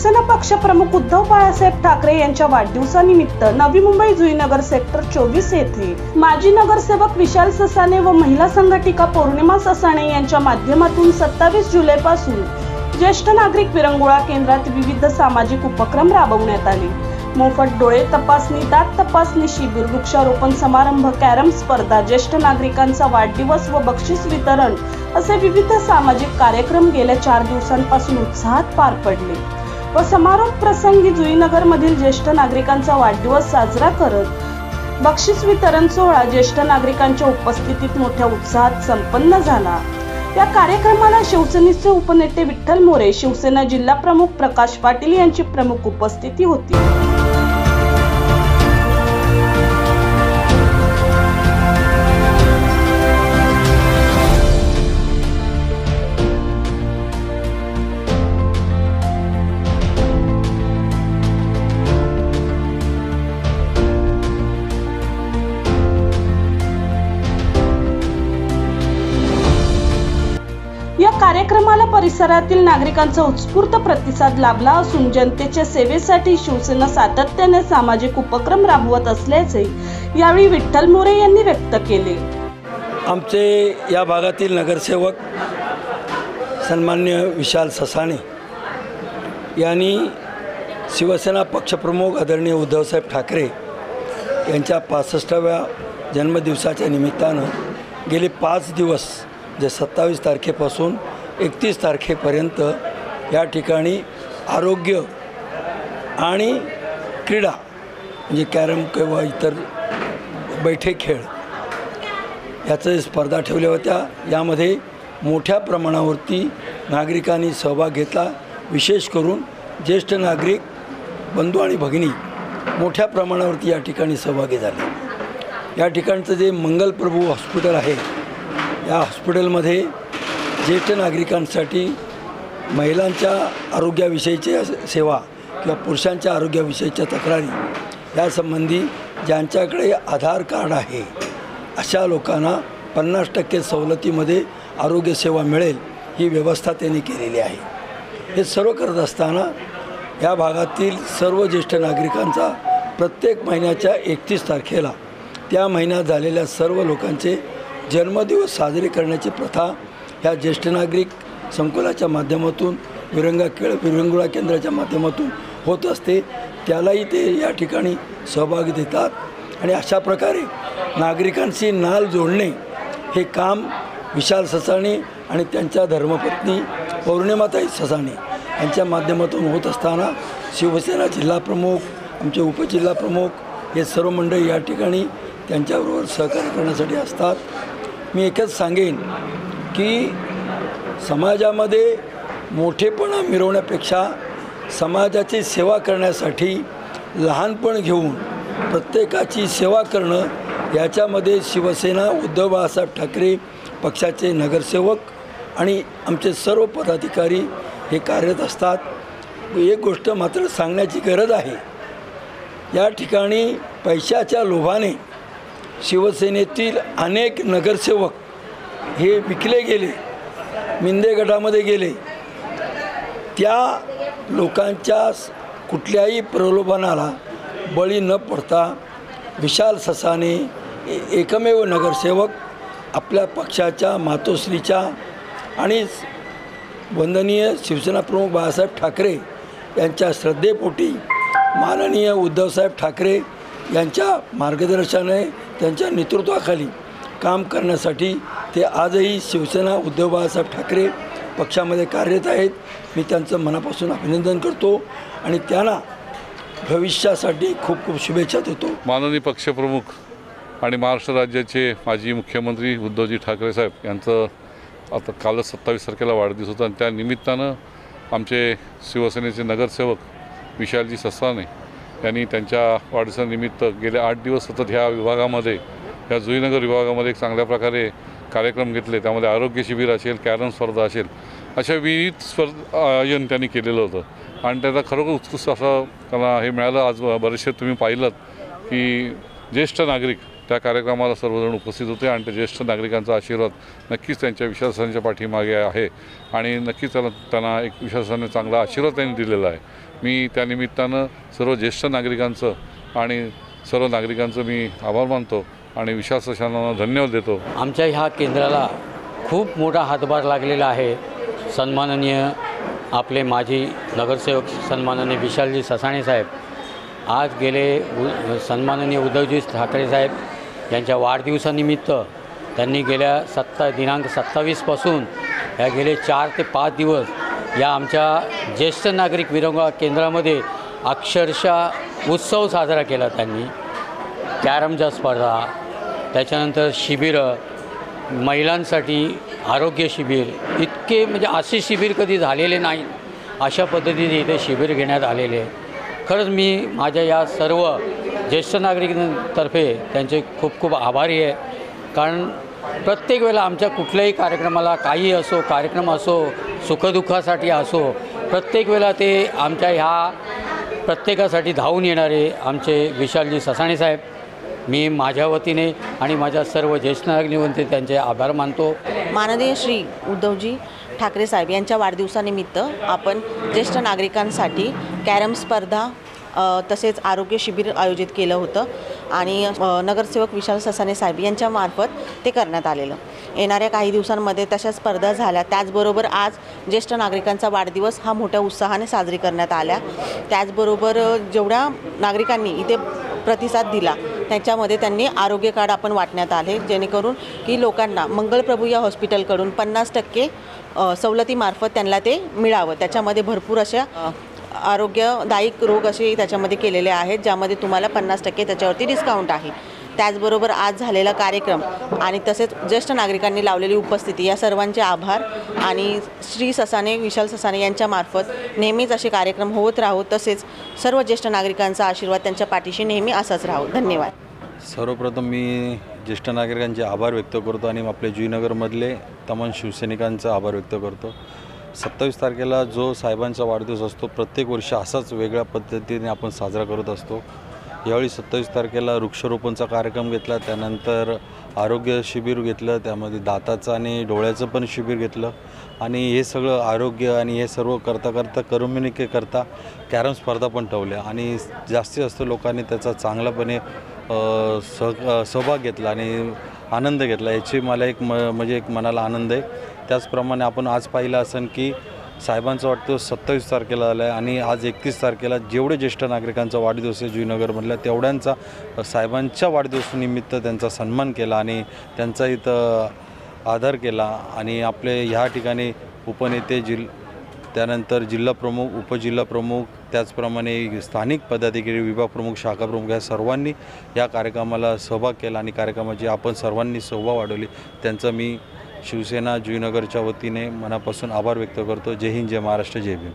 शिवसेना पक्षप्रमुख उद्धव बाळासाहेब ठाकरे यांच्या वाढदिवसानिमित्त नवी मुंबई जुईनगर सेक्टर 24 येथे माजी नगरसेवक विशाल ससाणे व महिला संघटिका पौर्णिमा ससाणे यांच्या माध्यमातून 27 जुलैपासून ज्येष्ठ नागरिक विरंगुळा केंद्रात विविध सामाजिक उपक्रम राबवण्यात आले। मोफत डोळे तपासणी, दात तपासणी शिबिर, वृक्षारोपण समारंभ, कॅरम स्पर्धा, ज्येष्ठ नागरिकांचा वाढदिवस व बक्षीस वितरण असे विविध सामाजिक कार्यक्रम गेल्या 4 दिवसांपासून उत्साहात पार पडले व समारोप प्रसंगी जुईनगर मधील ज्येष्ठ नागरिकांचा वाढदिवस साजरा करत बक्षीस वितरण सोहळा ज्येष्ठ नागरिकांच्या उपस्थितीत मोठ्या उत्साहात संपन्न झाला। या कार्यक्रमाला शिवसेनेचे उपनेते विठ्ठल मोरे, शिवसेना जिल्हा प्रमुख प्रकाश पाटील यांची प्रमुख उपस्थिती होती। या कार्यक्रमाला परिसरातील नागरिकांचा उत्स्फूर्त प्रतिसाद लाभला असून जनतेच्या सेवेसाठी शिवसेना सातत्याने सामाजिक उपक्रम राबवत असल्याचे यावेळी विठ्ठल मोरे यांनी व्यक्त केले। आमचे या भागातील नगरसेवक सन्मान्य विशाल ससाणे यांनी शिवसेना पक्षप्रमुख आदरणीय उद्धवसाहेब ठाकरे यांच्या 65व्या जन्मदिवसाच्या निमित्तानं गेले 5 दिवस जे 27 तारखेपासून 31 तारखेपर्यंत या ठिकाणी आरोग्य आणि क्रीडा म्हणजे कॅरम किंवा इतर बैठे खेळ याचे स्पर्धा ठेवल्या होत्या। यामध्ये मोठ्या प्रमाणावरती नागरिकांनी सहभाग घेतला। विशेष करून ज्येष्ठ नागरिक बंधू आणि भगिनी मोठ्या प्रमाणावरती या ठिकाणी सहभागी झाले। या ठिकाणचं जे मंगलप्रभू हॉस्पिटल आहे, या हॉस्पिटलमध्ये ज्येष्ठ नागरिकांसाठी महिलांच्या आरोग्याविषयीच्या सेवा किंवा पुरुषांच्या आरोग्याविषयीच्या तक्रारी यासंबंधी ज्यांच्याकडे आधार कार्ड आहे अशा लोकांना 50% सवलतीमध्ये आरोग्यसेवा मिळेल ही व्यवस्था त्यांनी केलेली आहे। हे सर्व करत असताना या भागातील सर्व ज्येष्ठ नागरिकांचा प्रत्येक महिन्याच्या 31 तारखेला त्या महिन्यात झालेल्या सर्व लोकांचे जन्मदिवस साजरे करण्याची प्रथा ह्या ज्येष्ठ नागरिक संकुलाच्या माध्यमातून विरंगुळा केंद्राच्या माध्यमातून होत असते। त्यालाही ते या ठिकाणी सहभाग देतात आणि अशा प्रकारे नागरिकांशी नाल जोडणे हे काम विशाल ससाणे आणि त्यांच्या धर्मपत्नी पौर्णिमाताई ससाणे यांच्या माध्यमातून होत असताना शिवसेना जिल्हा प्रमुख, आमचे उपजिल्हा प्रमुख हे सर्व मंडळी या ठिकाणी त्यांच्याबरोबर सहकार्य करण्यासाठी असतात। मी एकच सांगेन की समाजामध्ये मोठेपणा मिरवण्यापेक्षा समाजाची सेवा करण्यासाठी लहानपण घेऊन प्रत्येकाची सेवा करणं याच्यामध्ये शिवसेना उद्धव बाळासाहेब ठाकरे पक्षाचे नगरसेवक आणि आमचे सर्व पदाधिकारी हे कार्यरत असतात। एक गोष्ट मात्र सांगण्याची गरज आहे, या ठिकाणी पैशाच्या लोभाने शिवसेनेतील अनेक नगरसेवक हे विकले गेले, मिंदे गटामध्ये गेले। त्या लोकांच्या कुठल्याही प्रलोभनाला बळी न पडता विशाल ससाणे एकमेव नगरसेवक आपल्या पक्षाच्या मातोश्रीच्या आणि वंदनीय शिवसेना प्रमुख बाळासाहेब ठाकरे यांच्या श्रद्धेपोटी माननीय उद्धवसाहेब ठाकरे यांच्या मार्गदर्शनाने त्यांच्या नेतृत्वाखाली काम करण्यासाठी ते आजही शिवसेना उद्धव बाळासाहेब ठाकरे पक्षामध्ये कार्यरत आहेत। मी त्यांचं मनापासून अभिनंदन करतो आणि त्यांना भविष्यासाठी खूप खूप शुभेच्छा देतो। माननीय पक्षप्रमुख आणि महाराष्ट्र राज्याचे माजी मुख्यमंत्री उद्धवजी ठाकरे साहेब यांचं आता कालच 27 तारखेला वाढदिवस होता आणि त्या निमित्तानं आमचे शिवसेनेचे नगरसेवक विशालजी ससाणे यांनी त्यांच्या वाढदिवसानिमित्त गेले 8 दिवस सतत ह्या विभागामध्ये, या जुईनगर विभागामध्ये एक चांगल्या प्रकारे कार्यक्रम घेतले। त्यामध्ये आरोग्य शिबिर असेल, कॅरम स्पर्धा असेल, अशा विविध आयोजन त्यांनी केलेलं होतं आणि त्याचा खरोखर उत्कृष्ट असं त्यांना हे मिळालं। आज बरेचसे तुम्ही पाहिलं की ज्येष्ठ नागरिक त्या कार्यक्रमाला सर्वजण उपस्थित होते आणि त्या ज्येष्ठ नागरिकांचा आशीर्वाद नक्कीच त्यांच्या विश्वासांच्या पाठीमागे आहे आणि नक्कीच त्यांना एक विश्वासाने चांगला आशीर्वाद त्यांनी दिलेला आहे। मी त्यानिमित्तानं सर्व ज्येष्ठ नागरिकांचं आणि सर्व नागरिकांचं मी आभार मानतो आणि विशाल ससानेंना धन्यवाद देतो। आमच्या ह्या केंद्राला खूप मोठा हातभार लागलेला आहे। सन्माननीय आपले माजी नगरसेवक सन्माननीय विशालजी ससाणे साहेब आज गेले सन्माननीय उद्धवजी ठाकरे साहेब यांच्या वाढदिवसानिमित्त त्यांनी गेल्या दिनांक 27 पासून या गेले 4 ते 5 दिवस या आमच्या ज्येष्ठ नागरिक विरंगुळा केंद्रामध्ये अक्षरशः उत्सव साजरा केला। त्यांनी कॅरमच्या स्पर्धा, त्याच्यानंतर शिबिरं, महिलांसाठी आरोग्य शिबिर, इतके म्हणजे असे शिबिर कधी झालेले नाही। अशा पद्धतीने इथे शिबिर घेण्यात आलेले। खरंच मी माझ्या या सर्व ज्येष्ठ नागरिकांतर्फे त्यांचे खूप खूप आभारी आहे। कारण प्रत्येक वेळेला आमच्या कुठल्याही कार्यक्रमाला काही असो, कार्यक्रम असो, सुखदुःखासाठी असो, प्रत्येक वेळेला ते आमच्या ह्या प्रत्येकासाठी धावून येणारे आमचे विशालजी ससाणे साहेब, मी माझ्या वतीने आणि माझ्या सर्व ज्येष्ठ नागरिकांचे त्यांचे आभार मानतो। माननीय श्री उद्धवजी ठाकरे साहेब यांच्या वाढदिवसानिमित्त आपण ज्येष्ठ नागरिकांसाठी कॅरम स्पर्धा तसेच आरोग्य शिबिर आयोजित केलं होतं आणि नगरसेवक विशाल ससाने साहेब यांच्यामार्फत ते करण्यात आलेलं। येणाऱ्या काही दिवसांमध्ये तशा स्पर्धा झाल्या। त्याचबरोबर आज ज्येष्ठ नागरिकांचा वाढदिवस हा मोठ्या उत्साहाने साजरी करण्यात आल्या। त्याचबरोबर जेवढ्या नागरिकांनी इथे प्रतिसाद दिला त्याच्यामध्ये त्यांनी आरोग्य कार्ड आपण वाटण्यात आले, जेणेकरून की लोकांना मंगलप्रभू या हॉस्पिटलकडून 50% सवलतीमार्फत त्यांना ते मिळावं। त्याच्यामध्ये भरपूर अशा आरोग्यदायक रोग असे त्याच्यामध्ये केलेले आहेत, ज्यामध्ये तुम्हाला 50% त्याच्यावरती डिस्काउंट आहे। त्याचबरोबर आज झालेला कार्यक्रम आणि तसेच ज्येष्ठ नागरिकांनी लावलेली उपस्थिती या सर्वांचे आभार आणि श्री ससाने विशाल ससाने यांच्यामार्फत नेहमीच असे कार्यक्रम होत राहो, तसेच सर्व ज्येष्ठ नागरिकांचा आशीर्वाद त्यांच्या पाठीशी नेहमी असाच राहो। धन्यवाद। सर्वप्रथम मी ज्येष्ठ नागरिकांचे आभार व्यक्त करतो आणि आपले जुईनगरमधले तमाम शिवसैनिकांचा आभार व्यक्त करतो। 27 तारखेला जो साहेबांचा वाढदिवस असतो प्रत्येक वर्षी असाच वेगळ्या पद्धतीने आपण साजरा करत असतो। यावेळी 27 तारखेला वृक्षारोपणचा कार्यक्रम घेतला, त्यानंतर आरोग्य शिबिर घेतलं, त्यामध्ये दाताचं आणि डोळ्याचं पण शिबिर घेतलं आणि हे सगळं आरोग्य आणि हे सर्व करता करता कॅरम स्पर्धा पण ठेवल्या आणि जास्तीत जास्त लोकांनी त्याचा चांगलापणे सहभाग घेतला आणि आनंद घेतला। याची मला म्हणजे एक मनाला आनंद आहे। त्याचप्रमाणे आपण आज पाहिलं असेल की साहेबांचा वाढदिवस 27 तारखेला आला आहे आणि आज 31 तारखेला जेवढे ज्येष्ठ नागरिकांचा वाढदिवस आहे जुईनगरमधल्या तेवढ्यांचा साहेबांच्या वाढदिवसानिमित्त त्यांचा सन्मान केला आणि त्यांचा इथं आदर केला आणि आपले ह्या ठिकाणी उपनेते त्यानंतर जिल्हाप्रमुख, उपजिल्हाप्रमुख, त्याचप्रमाणे स्थानिक पदाधिकारी, विभाग प्रमुख, शाखा प्रमुख या सर्वांनी या कार्यक्रमाला सहभाग केला आणि कार्यक्रमाची आपण सर्वांनी शोभा वाढवली। त्यांचं मी शिवसेना जुईनगरच्या वतीने मनापासून आभार व्यक्त करतो। जय हिंद, जय महाराष्ट्र, जय भीम।